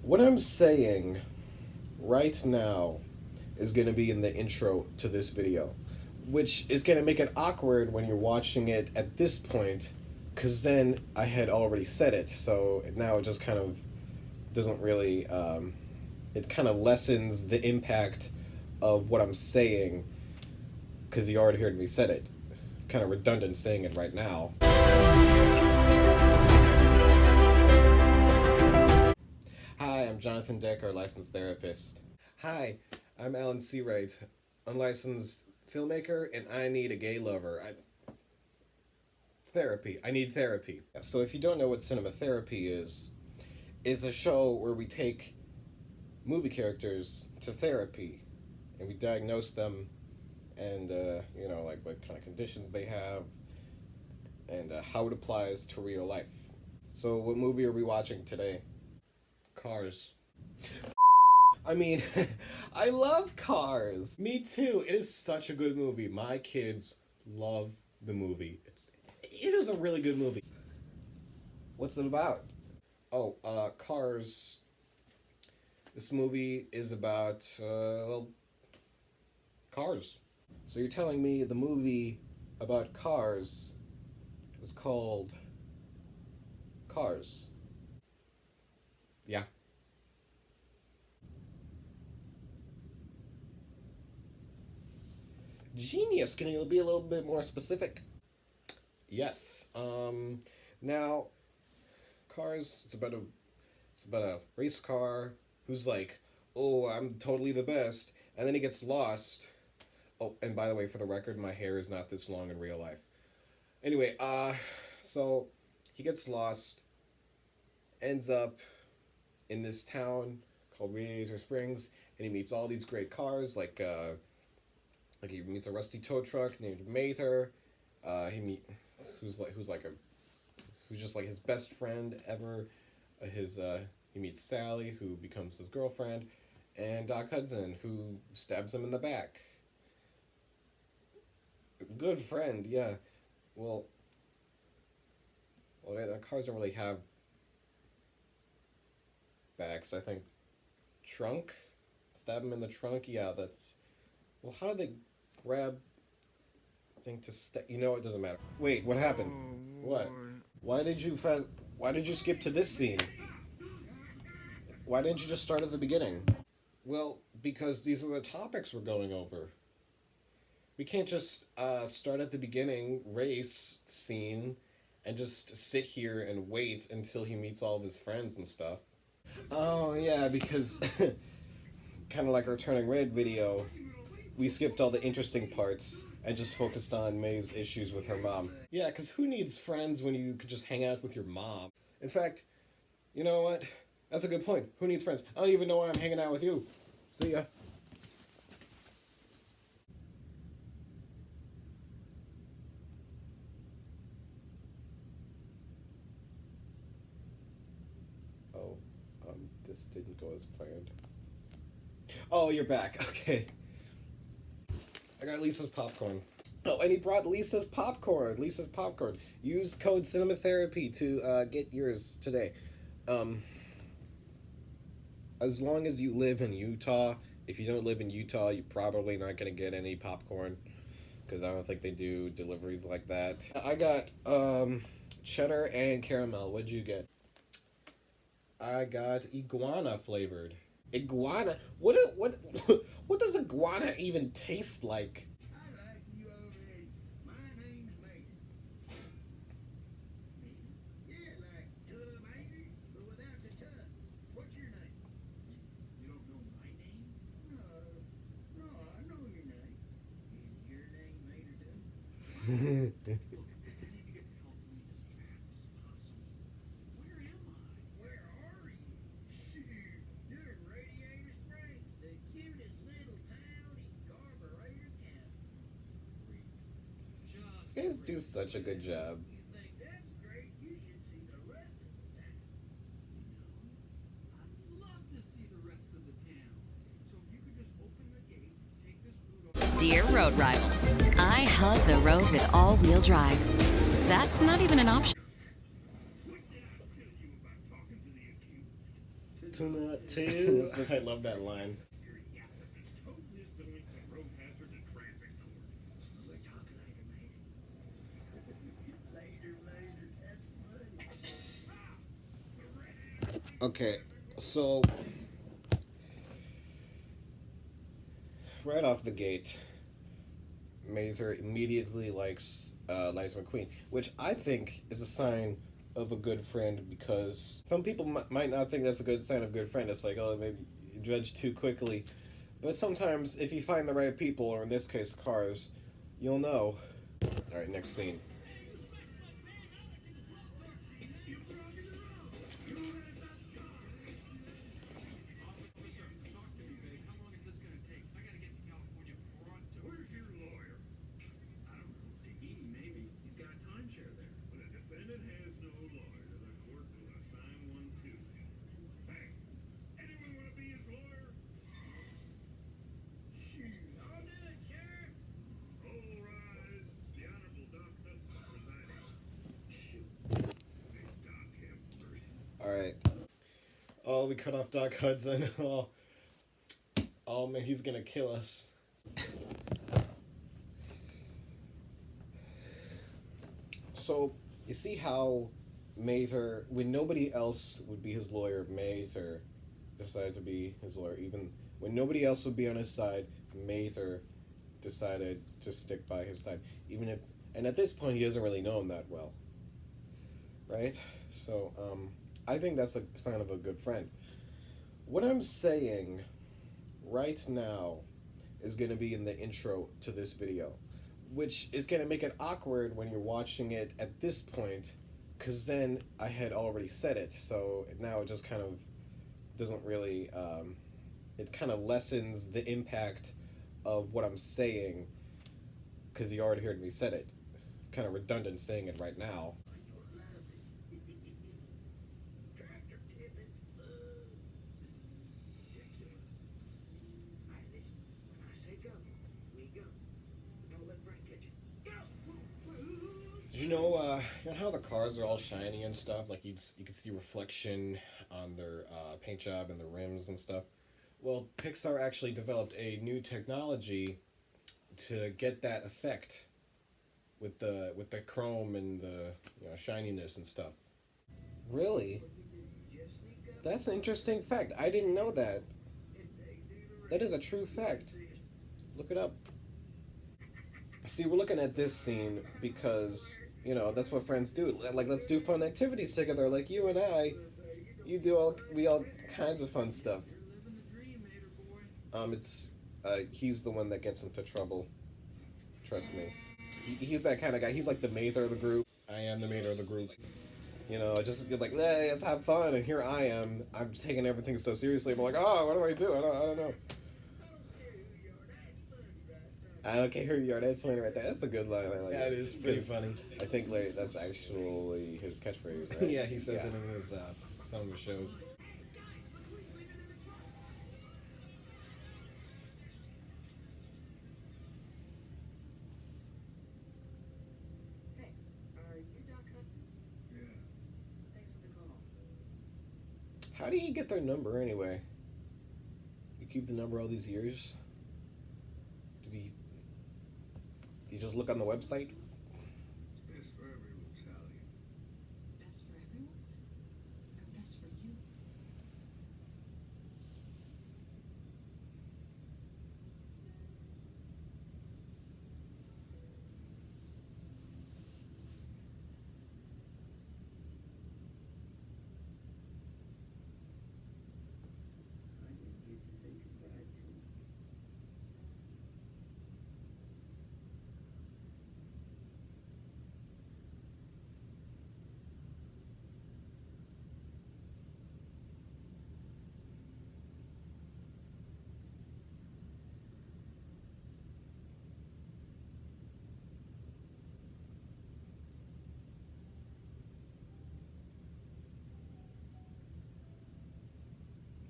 What I'm saying right now is going to be in the intro to this video, which is going to make it awkward when you're watching it at this point, because then I had already said it, so now it just kind of doesn't really, it kind of lessens the impact of what I'm saying, because you already heard me said it. It's kind of redundant saying it right now. Hi, I'm Jonathan Decker, licensed therapist. Hi, I'm Alan Seawright, unlicensed filmmaker, and I need a gay lover. I need therapy. So if you don't know what cinema therapy is a show where we take movie characters to therapy, and we diagnose them, and like what kind of conditions they have, and how it applies to real life. So what movie are we watching today? Cars. I mean, I love Cars. Me too. It is such a good movie. My kids love the movie. It is a really good movie. What's it about? Oh, Cars. This movie is about, cars. So you're telling me the movie about cars is called Cars? Yeah. Genius. Can you be a little bit more specific? Yes. Now, Cars. It's about a race car who's like, oh, I'm totally the best, and then he gets lost. Oh, and by the way, for the record, my hair is not this long in real life. Anyway, so he gets lost, ends up in this town called Radiator Springs, and he meets all these great cars, like he meets a rusty tow truck named Mater. Who's just like his best friend ever. He meets Sally, who becomes his girlfriend, and Doc Hudson, who stabs him in the back. Good friend, yeah. Well, the cars don't really have backs. I think trunk. Stab him in the trunk. Yeah, that's. Well, how did they grab thing to it doesn't matter. Wait, what happened? What? Why did you skip to this scene? Why didn't you just start at the beginning? Well, because these are the topics we're going over. We can't just start at the beginning, race scene, and just sit here and wait until he meets all of his friends and stuff. Oh, yeah, because kind of like our Turning Red video, we skipped all the interesting parts and just focused on May's issues with her mom. Yeah, because who needs friends when you could just hang out with your mom? In fact, you know what? That's a good point. Who needs friends? I don't even know why I'm hanging out with you. See ya. Oh, this didn't go as planned. Oh, you're back. Okay. I got Lisa's popcorn. Oh, and he brought Lisa's popcorn. Lisa's popcorn. Use code CinemaTherapy to get yours today. As long as you live in Utah. If you don't live in Utah, you're probably not going to get any popcorn, because I don't think they do deliveries like that. I got cheddar and caramel. What'd you get? I got iguana flavored. Iguana? What what does iguana even taste like? I like you already. My name's Mater. Yeah, like Mater, but without the tub. What's your name? You don't know my name? No, I know your name. Is your name Mater too? These guys do such a good job. Dear road rivals, I hug the road with all-wheel drive. That's not even an option. tonight too. I love that line. Tote this delinquent road hazard to traffic court. We'll talk later, matey. Later. That's funny. Okay, so right off the gate, Mazer immediately likes Liza McQueen, which I think is a sign of a good friend, because some people might not think that's a good sign of a good friend. It's like, oh, maybe you judge too quickly. But sometimes, if you find the right people, or in this case, cars, you'll know. Alright, next scene. Where's your lawyer? I don't know. Tahiti, maybe. He's got a timeshare there. When a defendant has no lawyer, the court will assign one to him. Hey, anyone want to be his lawyer? Shoot, I'll do it, Sheriff. All rise. The Honorable Doc Hudson presiding. Shoot. Big Doc have mercy. Alright. Oh, we cut off Doc Hudson. Oh man, he's gonna kill us. So, you see how Mazer, when nobody else would be his lawyer, Mazer decided to be his lawyer. Even when nobody else would be on his side, Mazer decided to stick by his side. Even if, and at this point, he doesn't really know him that well. Right? So, I think that's a sign of a good friend. What I'm saying right now is going to be in the intro to this video, which is going to make it awkward when you're watching it at this point, because then I had already said it, so now it just kind of doesn't really, it kind of lessens the impact of what I'm saying, because you already heard me said it. It's kind of redundant saying it right now. Tractor tipping's fun. Ridiculous. All right, listen. When I say go, we go. Don't let Frank catch you. Go! Did you know how the cars are all shiny and stuff? Like you can see reflection on their paint job and the rims and stuff. Well, Pixar actually developed a new technology to get that effect with the chrome and the shininess and stuff. Really? That's an interesting fact. I didn't know that. That is a true fact. Look it up. See, we're looking at this scene because, that's what friends do. Like, let's do fun activities together. Like you and I, we all kinds of fun stuff. He's the one that gets into trouble. Trust me. He's that kind of guy. He's like the Mazer of the group. I am the Mazer of the group. Just like, hey, let's have fun. And here I am. I'm taking everything so seriously. I'm like, oh, what do I do? I don't know. I don't care who you are. That's funny right there. That's a good line. I like that. Is pretty funny. I think that's actually his catchphrase, right? Yeah, he says it in his some of his shows. Hey, are you Doc Hudson? Yeah. Thanks for the call. How do you get their number anyway? You keep the number all these years? Did you just look on the website? It's best for everyone, Sally. Best for everyone? Or best for you? I didn't get to say goodbye to him.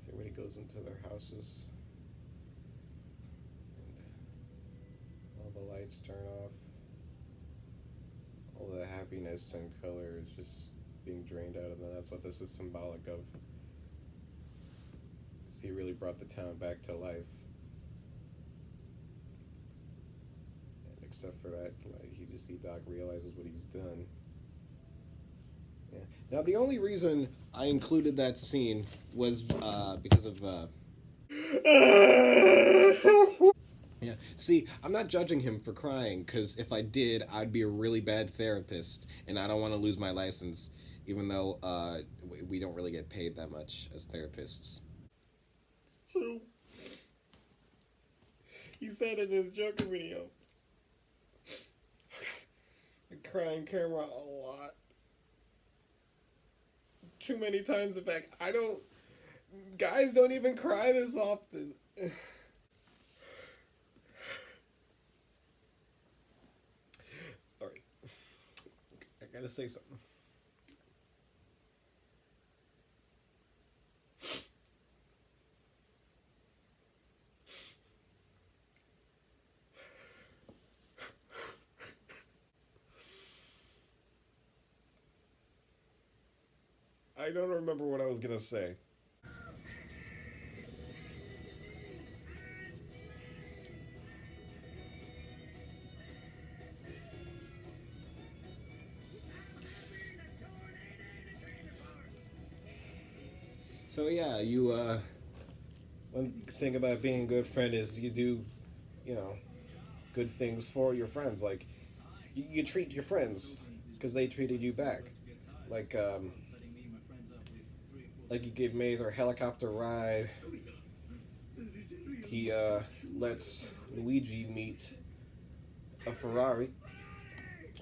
See, everybody goes into their houses. And all the lights turn off. All the happiness and color is just being drained out of them. That's what this is symbolic of. 'Cause he really brought the town back to life. And except for that, like, you just see Doc realizes what he's done. Yeah. Now, the only reason I included that scene was because of. Yeah. See, I'm not judging him for crying, because if I did, I'd be a really bad therapist, and I don't want to lose my license, even though we don't really get paid that much as therapists. It's true. He said in his Joker video. I cry on camera a lot. Too many times, in fact. I don't. Guys don't even cry this often. Sorry. I gotta say something. I don't remember what I was gonna say. So yeah, one thing about being a good friend is you do, you know, good things for your friends. Like, you treat your friends because they treated you back. Like, like you give Maze a helicopter ride. He lets Luigi meet a Ferrari.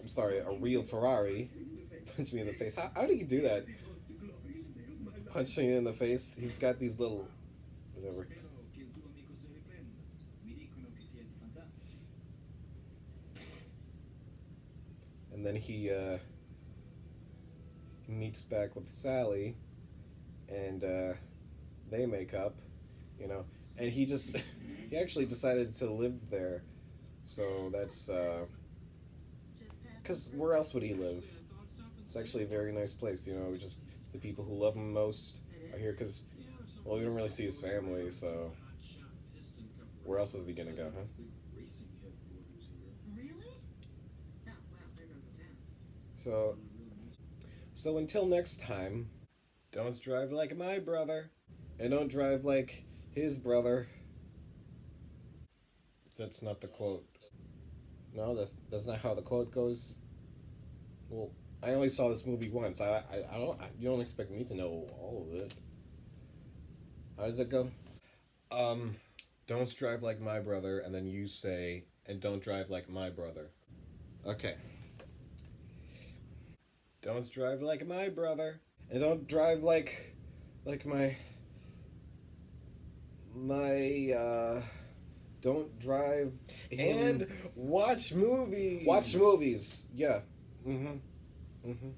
I'm sorry, a real Ferrari. Punch me in the face. How do you do that? Punching you in the face. He's got these little, whatever. And then he meets back with Sally, and they make up, you know. And he just he actually decided to live there, so that's because where else would he live? It's actually a very nice place, you know. Just the people who love him most are here because, well, we don't really see his family, so where else is he gonna go, huh? Really? Oh, wow, there goes the town. So until next time, don't drive like my brother, and don't drive like his brother. That's not the quote. No, that's not how the quote goes. Well, I only saw this movie once. You don't expect me to know all of it. How does it go? Um, don't drive like my brother, and then you say, and don't drive like my brother. Okay. Don't drive like my brother, and don't drive like my. Don't drive and watch movies. Watch movies. Yeah. Mm-hmm. Mm-hmm.